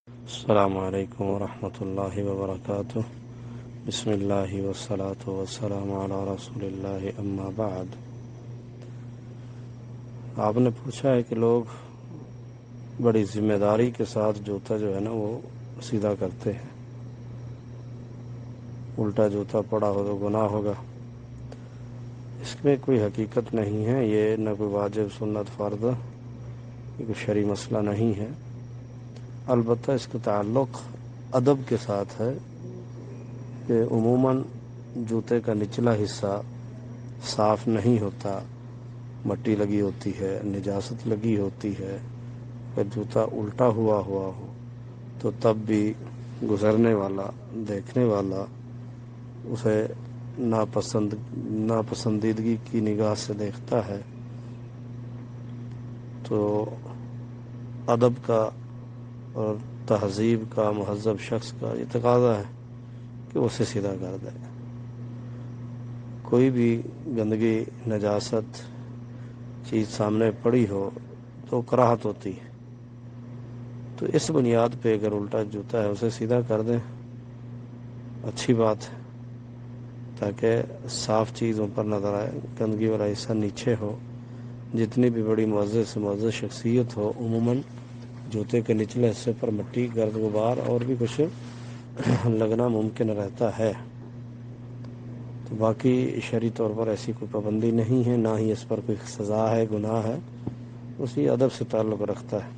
السلام علیکم ورحمۃ اللہ وبرکاتہ۔ بسم اللہ والصلاة والسلام علی رسول اللہ، اما بعد۔ آپ نے پوچھا ہے کہ لوگ بڑی ذمہ داری کے ساتھ جوتا جو ہے نا وہ سیدھا کرتے ہیں، الٹا جوتا پڑا ہو تو گناہ ہوگا۔ اس میں کوئی حقیقت نہیں ہے، یہ نہ کوئی واجب سنت فرض، یہ کوئی شرعی مسئلہ نہیں ہے۔ البتہ اس کا تعلق ادب کے ساتھ ہے کہ عموماً جوتے کا نچلا حصہ صاف نہیں ہوتا، مٹی لگی ہوتی ہے، نجاست لگی ہوتی ہے۔ اگر جوتا الٹا ہوا ہو تو تب بھی گزرنے والا، دیکھنے والا اسے ناپسندیدگی کی نگاہ سے دیکھتا ہے، تو ادب کا اور تہذیب کا، مہذب شخص کا یہ تقاضا ہے کہ اسے سیدھا کر دے۔ کوئی بھی گندگی، نجاست چیز سامنے پڑی ہو تو کراہت ہوتی ہے، تو اس بنیاد پہ اگر الٹا جوتا ہے اسے سیدھا کر دیں، اچھی بات ہے، تاکہ صاف چیز اوپر نظر آئے، گندگی والا حصہ نیچے ہو۔ جتنی بھی بڑی معزز سے معزز شخصیت ہو، عموماً جوتے کے نچلے حصے پر مٹی، گرد غبار اور بھی کچھ لگنا ممکن رہتا ہے۔ تو باقی شرعی طور پر ایسی کوئی پابندی نہیں ہے، نہ ہی اس پر کوئی سزا ہے، گناہ ہے، اسی ادب سے تعلق رکھتا ہے۔